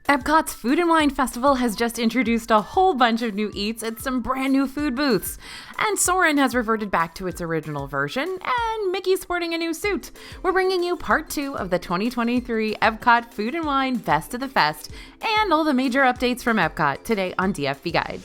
EPCOT's Food and Wine Festival has just introduced a whole bunch of new eats at some brand new food booths. And Soarin has reverted back to its original version, and Mickey's sporting a new suit. We're bringing you part 2 of the 2023 EPCOT Food and Wine Best of the Fest, and all the major updates from EPCOT today on DFB Guide.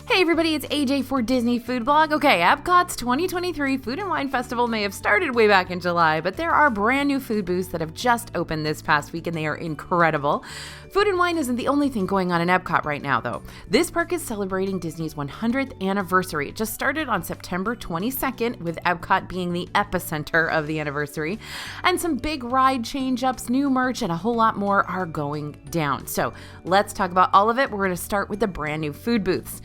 Hey everybody, it's AJ for Disney Food Blog. Okay, EPCOT's 2023 Food and Wine Festival may have started way back in July, but there are brand new food booths that have just opened this past week and they are incredible. Food and wine isn't the only thing going on in EPCOT right now, though. This park is celebrating Disney's 100th anniversary. It just started on September 22nd, with EPCOT being the epicenter of the anniversary. And some big ride change-ups, new merch, and a whole lot more are going down. So let's talk about all of it. We're going to start with the brand new food booths.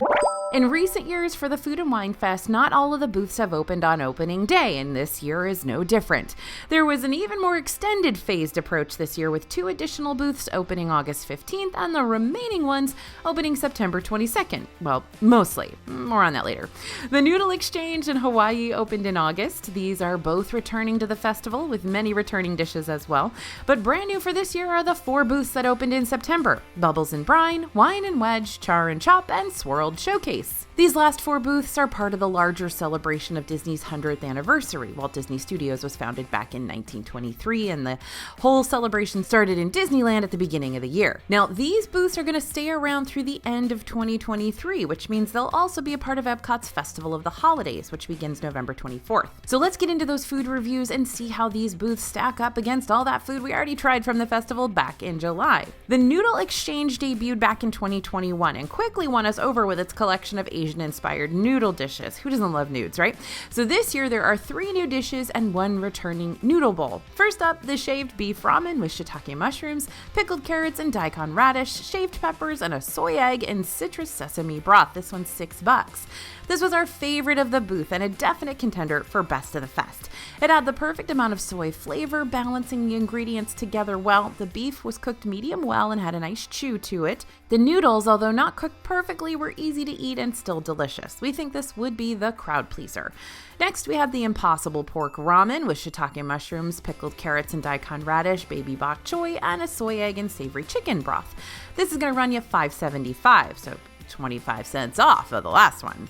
In recent years for the Food and Wine Fest, not all of the booths have opened on opening day, and this year is no different. There was an even more extended phased approach this year, with 2 additional booths opening August 15th and the remaining ones opening September 22nd. Well, mostly. More on that later. The Noodle Exchange in Hawaii opened in August. These are both returning to the festival, with many returning dishes as well. But brand new for this year are the 4 booths that opened in September: Bubbles and Brine, Wine and Wedge, Charchop, and Swirled Showcase. These last 4 booths are part of the larger celebration of Disney's 100th anniversary. Walt Disney Studios was founded back in 1923, and the whole celebration started in Disneyland at the beginning of the year. Now, these booths are going to stay around through the end of 2023, which means they'll also be a part of EPCOT's Festival of the Holidays, which begins November 24th. So let's get into those food reviews and see how these booths stack up against all that food we already tried from the festival back in July. The Noodle Exchange debuted back in 2021 and quickly won us over with its collection of Asian-inspired noodle dishes. Who doesn't love nudes, right? So this year there are 3 new dishes and 1 returning noodle bowl. First up, the shaved beef ramen with shiitake mushrooms, pickled carrots and daikon radish, shaved peppers, and a soy egg and citrus sesame broth. This one's $6. This was our favorite of the booth and a definite contender for Best of the Fest. It had the perfect amount of soy flavor, balancing the ingredients together well. The beef was cooked medium well and had a nice chew to it. The noodles, although not cooked perfectly, were easy to eat and still delicious. We think this would be the crowd pleaser. Next, we had the Impossible Pork Ramen with shiitake mushrooms, pickled carrots and daikon radish, baby bok choy, and a soy egg and savory chicken broth. This is going to run you $5.75, so 25 cents off of the last one.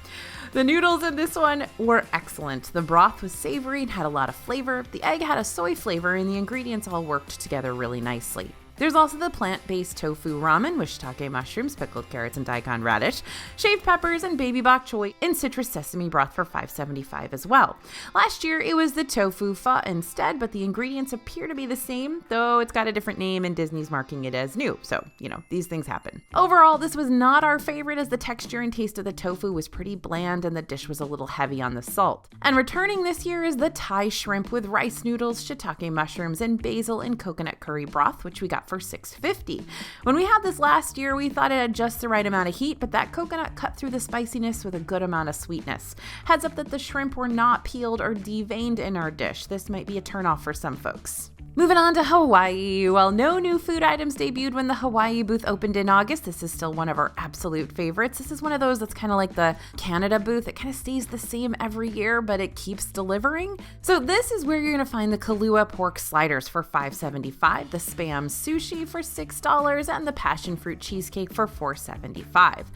The noodles in this one were excellent. The broth was savory and had a lot of flavor. The egg had a soy flavor, and the ingredients all worked together really nicely. There's also the plant-based tofu ramen with shiitake mushrooms, pickled carrots, and daikon radish, shaved peppers, and baby bok choy, and citrus sesame broth for $5.75 as well. Last year, it was the tofu pho instead, but the ingredients appear to be the same, though it's got a different name and Disney's marking it as new. So, these things happen. Overall, this was not our favorite, as the texture and taste of the tofu was pretty bland and the dish was a little heavy on the salt. And returning this year is the Thai shrimp with rice noodles, shiitake mushrooms, and basil and coconut curry broth, which we got for $6.50. When we had this last year, we thought it had just the right amount of heat, but that coconut cut through the spiciness with a good amount of sweetness. Heads up that the shrimp were not peeled or deveined in our dish. This might be a turnoff for some folks. Moving on to Hawaii. Well, no new food items debuted when the Hawaii booth opened in August. This is still one of our absolute favorites. This is one of those that's kind of like the Canada booth. It kind of stays the same every year, but it keeps delivering. So this is where you're going to find the Kahlua pork sliders for $5.75, the Spam sushi for $6, and the passion fruit cheesecake for $4.75.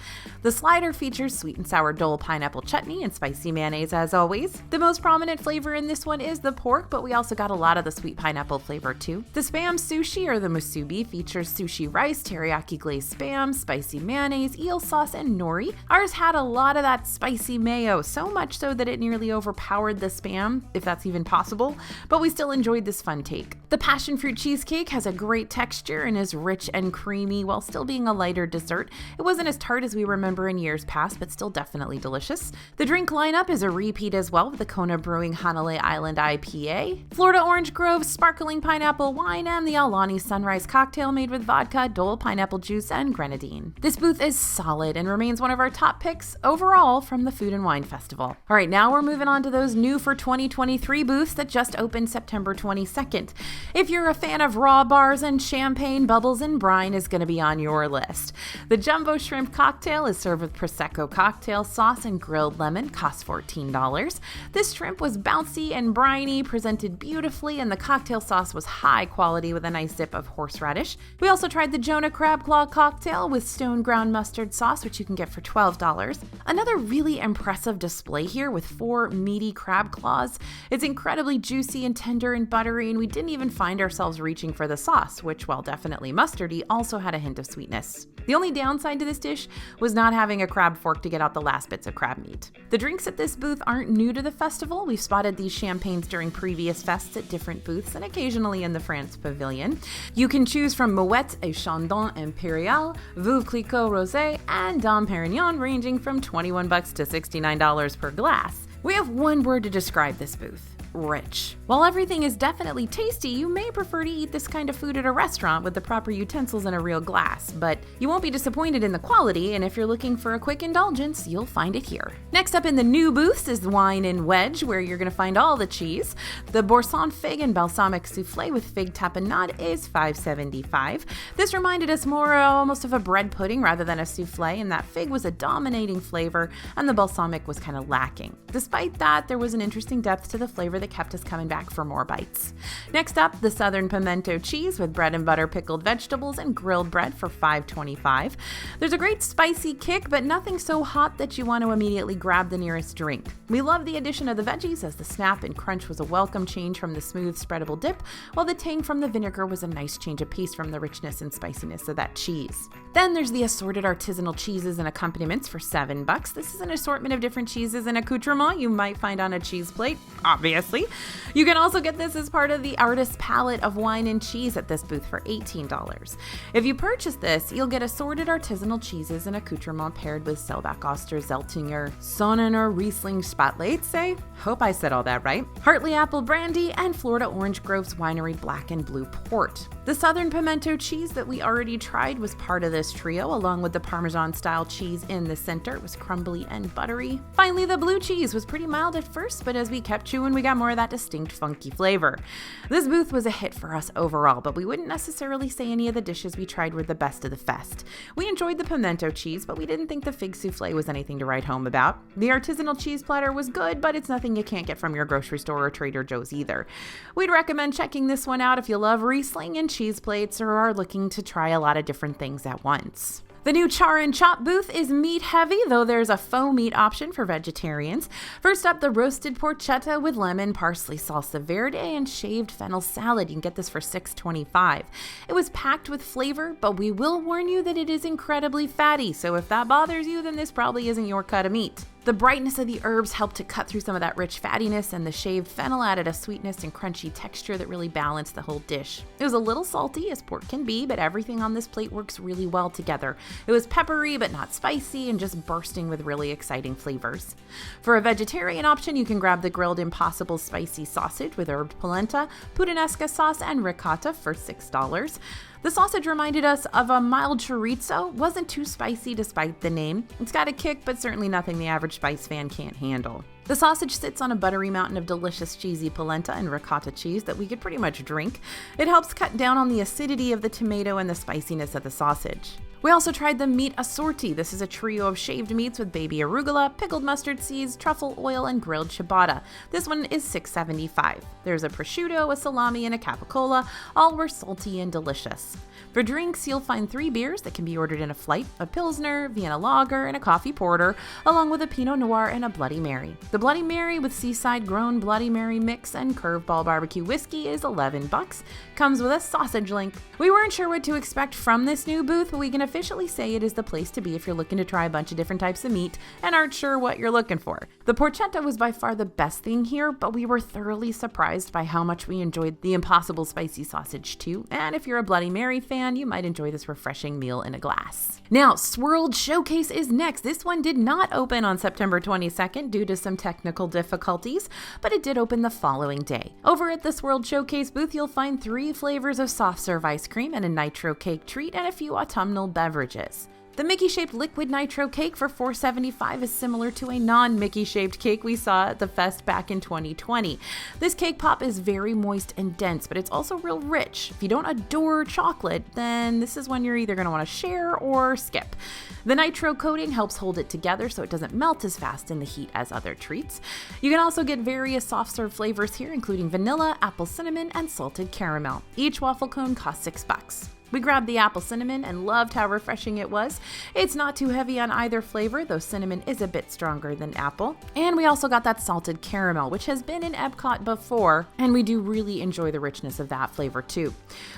The slider features sweet and sour Dole pineapple chutney and spicy mayonnaise as always. The most prominent flavor in this one is the pork, but we also got a lot of the sweet pineapple flavor too. The Spam sushi, or the musubi, features sushi rice, teriyaki glazed Spam, spicy mayonnaise, eel sauce, and nori. Ours had a lot of that spicy mayo, so much so that it nearly overpowered the Spam, if that's even possible, but we still enjoyed this fun take. The passion fruit cheesecake has a great texture and is rich and creamy while still being a lighter dessert. It wasn't as tart as we remember in years past, but still definitely delicious. The drink lineup is a repeat as well, with the Kona Brewing Hanalei Island IPA, Florida Orange Grove Sparkling sparkling pineapple wine, and the Alani Sunrise cocktail made with vodka, Dole pineapple juice, and grenadine. This booth is solid and remains one of our top picks overall from the Food and Wine Festival. All right, now we're moving on to those new for 2023 booths that just opened September 22nd. If you're a fan of raw bars and champagne, bubbles and brine is going to be on your list. The Jumbo Shrimp Cocktail is served with Prosecco cocktail sauce and grilled lemon, costs $14. This shrimp was bouncy and briny, presented beautifully, and the cocktail sauce was high quality with a nice dip of horseradish. We also tried the Jonah Crab Claw cocktail with stone ground mustard sauce, which you can get for $12. Another really impressive display here with 4 meaty crab claws. It's incredibly juicy and tender and buttery, and we didn't even find ourselves reaching for the sauce, which, while definitely mustardy, also had a hint of sweetness. The only downside to this dish was not having a crab fork to get out the last bits of crab meat. The drinks at this booth aren't new to the festival. We've spotted these champagnes during previous fests at different booths and occasionally in the France Pavilion. You can choose from Moet et Chandon Impérial, Veuve Clicquot Rosé, and Dom Perignon, ranging from $21 to $69 per glass. We have one word to describe this booth: rich. While everything is definitely tasty, you may prefer to eat this kind of food at a restaurant with the proper utensils and a real glass, but you won't be disappointed in the quality, and if you're looking for a quick indulgence, you'll find it here. Next up in the new booths is Wine and Wedge, where you're going to find all the cheese. The Boursin fig and balsamic soufflé with fig tapenade is $5.75. This reminded us more almost of a bread pudding rather than a soufflé, and that fig was a dominating flavor, and the balsamic was kind of lacking. Despite that, there was an interesting depth to the flavor that kept us coming back for more bites. Next up, the Southern Pimento cheese with bread and butter, pickled vegetables, and grilled bread for $5.25. There's a great spicy kick, but nothing so hot that you want to immediately grab the nearest drink. We love the addition of the veggies, as the snap and crunch was a welcome change from the smooth spreadable dip, while the tang from the vinegar was a nice change of pace from the richness and spiciness of that cheese. Then there's the assorted artisanal cheeses and accompaniments for $7. This is an assortment of different cheeses and accoutrements you might find on a cheese plate, obviously. You can also get this as part of the artist's palette of wine and cheese at this booth for $18. If you purchase this, you'll get assorted artisanal cheeses and accoutrements paired with Selbach, Oster, Zeltinger, Sonnenor, Riesling, Spatlitze. Hope I said all that right. Hartley Apple Brandy, and Florida Orange Grove's Winery Black and Blue Port. The Southern Pimento cheese that we already tried was part of this trio, along with the Parmesan-style cheese in the center. It was crumbly and buttery. Finally, the blue cheese was pretty mild at first, but as we kept chewing, we got more of that distinct funky flavor. This booth was a hit for us overall, but we wouldn't necessarily say any of the dishes we tried were the best of the fest. We enjoyed the pimento cheese, but we didn't think the fig soufflé was anything to write home about. The artisanal cheese platter was good, but it's nothing you can't get from your grocery store or Trader Joe's either. We'd recommend checking this one out if you love Riesling and cheese plates or are looking to try a lot of different things at once. The new Charchop booth is meat heavy, though there's a faux meat option for vegetarians. First up, the roasted porchetta with lemon, parsley, salsa verde, and shaved fennel salad. You can get this for $6.25. It was packed with flavor, but we will warn you that it is incredibly fatty, so if that bothers you, then this probably isn't your cut of meat. The brightness of the herbs helped to cut through some of that rich fattiness, and the shaved fennel added a sweetness and crunchy texture that really balanced the whole dish. It was a little salty, as pork can be, but everything on this plate works really well together. It was peppery, but not spicy, and just bursting with really exciting flavors. For a vegetarian option, you can grab the grilled Impossible spicy sausage with herbed polenta, puttanesca sauce, and ricotta for $6. The sausage reminded us of a mild chorizo. Wasn't too spicy despite the name. It's got a kick, but certainly nothing the average spice fan can't handle. The sausage sits on a buttery mountain of delicious cheesy polenta and ricotta cheese that we could pretty much drink. It helps cut down on the acidity of the tomato and the spiciness of the sausage. We also tried the meat assorti. This is a trio of shaved meats with baby arugula, pickled mustard seeds, truffle oil, and grilled ciabatta. This one is $6.75. There's a prosciutto, a salami, and a capicola. All were salty and delicious. For drinks, you'll find 3 beers that can be ordered in a flight: a Pilsner, Vienna Lager, and a coffee porter, along with a Pinot Noir and a Bloody Mary. The Bloody Mary with Seaside Grown Bloody Mary mix and Curveball barbecue whiskey is $11. Comes with a sausage link. We weren't sure what to expect from this new booth, but we can officially say it is the place to be if you're looking to try a bunch of different types of meat and aren't sure what you're looking for. The porchetta was by far the best thing here, but we were thoroughly surprised by how much we enjoyed the Impossible Spicy Sausage too, and if you're a Bloody Mary fan, you might enjoy this refreshing meal in a glass. Now, Swirled Showcase is next. This one did not open on September 22nd due to some technical difficulties, but it did open the following day. Over at the Swirled Showcase booth, you'll find 3 flavors of soft serve ice cream and a nitro cake treat and a few autumnal beverages. The Mickey-shaped liquid nitro cake for $4.75 is similar to a non-Mickey-shaped cake we saw at the fest back in 2020. This cake pop is very moist and dense, but it's also real rich. If you don't adore chocolate, then this is one you're either going to want to share or skip. The nitro coating helps hold it together so it doesn't melt as fast in the heat as other treats. You can also get various soft serve flavors here, including vanilla, apple cinnamon, and salted caramel. Each waffle cone costs $6. We grabbed the apple cinnamon and loved how refreshing it was. It's not too heavy on either flavor, though cinnamon is a bit stronger than apple. And we also got that salted caramel, which has been in EPCOT before, and we do really enjoy the richness of that flavor too.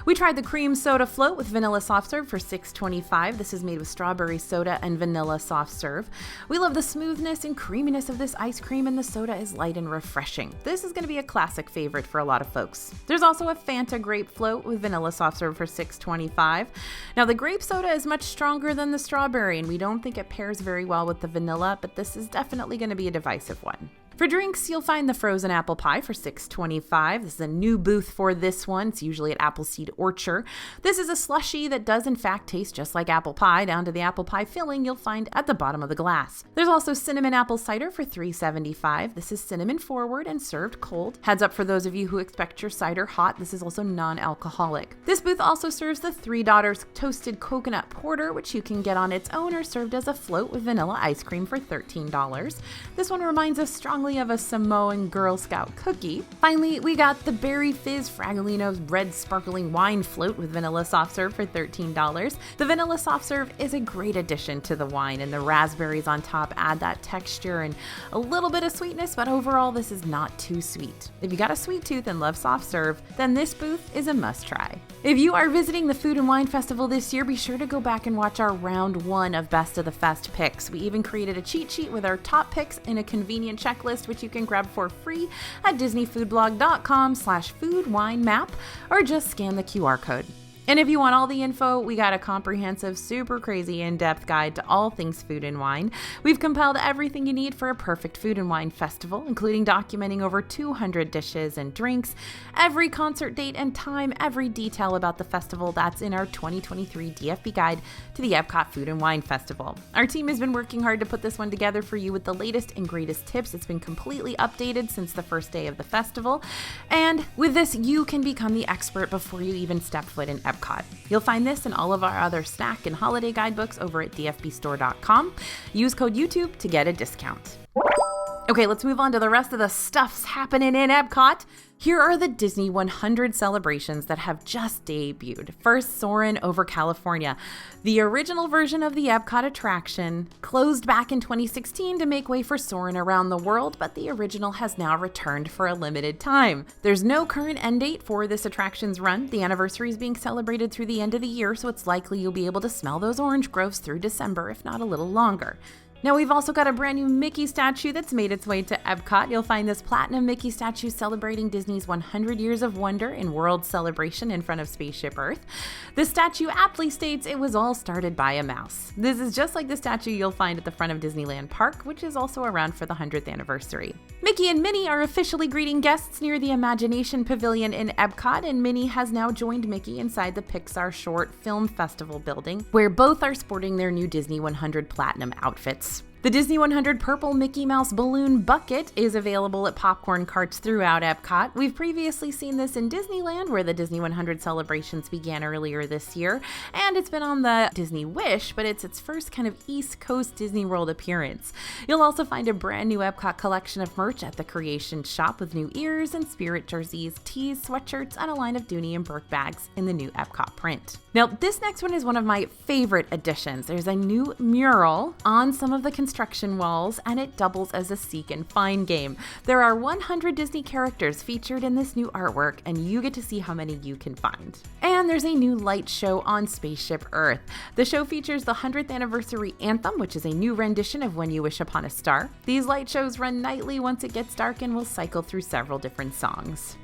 We tried the cream soda float with vanilla soft serve for $6.25. This is made with strawberry soda and vanilla soft serve. We love the smoothness and creaminess of this ice cream, and the soda is light and refreshing. This is going to be a classic favorite for a lot of folks. There's also a Fanta grape float with vanilla soft serve for $6.25. Now, the grape soda is much stronger than the strawberry, and we don't think it pairs very well with the vanilla, but this is definitely going to be a divisive one. For drinks, you'll find the frozen apple pie for $6.25. This is a new booth for this one. It's usually at Appleseed Orchard. This is a slushie that does in fact taste just like apple pie, down to the apple pie filling you'll find at the bottom of the glass. There's also cinnamon apple cider for $3.75. This is cinnamon forward and served cold. Heads up for those of you who expect your cider hot, this is also non-alcoholic. This booth also serves the Three Daughters toasted coconut porter, which you can get on its own or served as a float with vanilla ice cream for $13. This one reminds us strongly of a Samoan Girl Scout cookie. Finally, we got the Berry Fizz Fragolino's red sparkling wine float with vanilla soft serve for $13. The vanilla soft serve is a great addition to the wine, and the raspberries on top add that texture and a little bit of sweetness, but overall this is not too sweet. If you got a sweet tooth and love soft serve, then this booth is a must try. If you are visiting the Food and Wine Festival this year, be sure to go back and watch our round 1 of Best of the Fest picks. We even created a cheat sheet with our top picks in a convenient checklist, which you can grab for free at disneyfoodblog.com/foodwinemap, or just scan the QR code. And if you want all the info, we got a comprehensive, super crazy in-depth guide to all things food and wine. We've compiled everything you need for a perfect food and wine festival, including documenting over 200 dishes and drinks, every concert date and time, every detail about the festival. That's in our 2023 DFB guide to the EPCOT Food and Wine Festival. Our team has been working hard to put this one together for you with the latest and greatest tips. It's been completely updated since the first day of the festival. And with this, you can become the expert before you even step foot in EPCOT. You'll find this and all of our other snack and holiday guidebooks over at dfbstore.com. Use code YouTube to get a discount. Okay, let's move on to the rest of the stuffs happening in EPCOT. Here are the Disney 100 celebrations that have just debuted. First, Soarin' over California. The original version of the EPCOT attraction closed back in 2016 to make way for Soarin' around the world, but the original has now returned for a limited time. There's no current end date for this attraction's run. The anniversary is being celebrated through the end of the year, so it's likely you'll be able to smell those orange groves through December, if not a little longer. Now, we've also got a brand new Mickey statue that's made its way to EPCOT. You'll find this platinum Mickey statue celebrating Disney's 100 Years of Wonder in World Celebration in front of Spaceship Earth. The statue aptly states it was all started by a mouse. This is just like the statue you'll find at the front of Disneyland Park, which is also around for the 100th anniversary. Mickey and Minnie are officially greeting guests near the Imagination Pavilion in EPCOT, and Minnie has now joined Mickey inside the Pixar Short Film Festival building, where both are sporting their new Disney 100 Platinum outfits. The Disney 100 Purple Mickey Mouse Balloon Bucket is available at popcorn carts throughout EPCOT. We've previously seen this in Disneyland, where the Disney 100 celebrations began earlier this year, and it's been on the Disney Wish, but it's its first kind of East Coast Disney World appearance. You'll also find a brand new EPCOT collection of merch at the Creation Shop with new ears and spirit jerseys, tees, sweatshirts, and a line of Dooney and Burke bags in the new EPCOT print. Now, this next one is one of my favorite additions. There's a new mural on some of the construction instruction walls, and it doubles as a seek and find game. There are 100 Disney characters featured in this new artwork, and you get to see how many you can find. And there's a new light show on Spaceship Earth. The show features the 100th anniversary anthem, which is a new rendition of When You Wish Upon a Star. These light shows run nightly once it gets dark and will cycle through several different songs.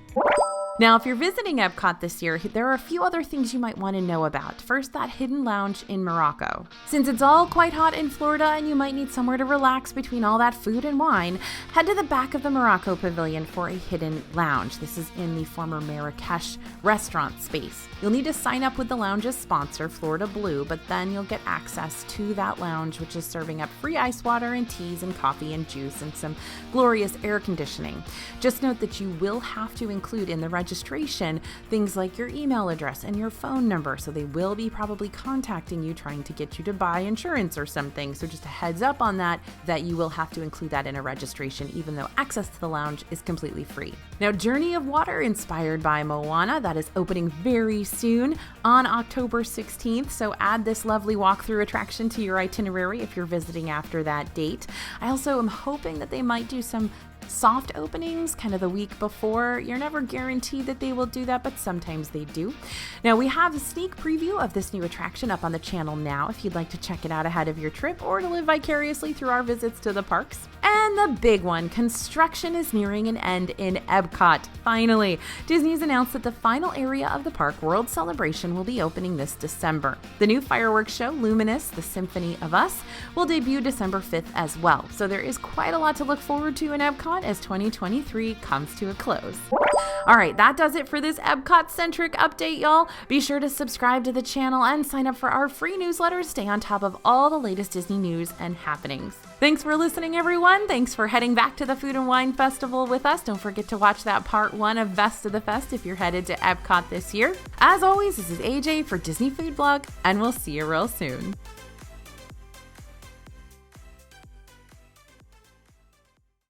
Now, if you're visiting EPCOT this year, there are a few other things you might want to know about. First, that hidden lounge in Morocco. Since it's all quite hot in Florida and you might need somewhere to relax between all that food and wine, head to the back of the Morocco Pavilion for a hidden lounge. This is in the former Marrakesh restaurant space. You'll need to sign up with the lounge's sponsor, Florida Blue, but then you'll get access to that lounge, which is serving up free ice water and teas and coffee and juice and some glorious air conditioning. Just note that you will have to include in the registration things like your email address and your phone number, so they will be probably contacting you trying to get you to buy insurance or something. So just a heads up on that you will have to include that in a registration, even though access to the lounge is completely free. Now, Journey of Water, inspired by Moana, that is opening very soon on October 16th, so add this lovely walkthrough attraction to your itinerary if you're visiting after that date. I also am hoping that they might do some soft openings kind of the week before. You're never guaranteed that they will do that, but sometimes they do. Now, we have a sneak preview of this new attraction up on the channel now if you'd like to check it out ahead of your trip or to live vicariously through our visits to the parks. And the big one, construction is nearing an end in EPCOT. Finally, Disney's announced that the final area of the park, World Celebration, will be opening this December. The new fireworks show, Luminous, the Symphony of Us, will debut December 5th as well. So there is quite a lot to look forward to in EPCOT as 2023 comes to a close. All right, that does it for this EPCOT-centric update, y'all. Be sure to subscribe to the channel and sign up for our free newsletter to stay on top of all the latest Disney news and happenings. Thanks for listening, everyone. Thanks for heading back to the Food and Wine Festival with us. Don't forget to watch that part 1 of Best of the Fest if you're headed to EPCOT this year. As always, this is AJ for Disney Food Blog, and we'll see you real soon.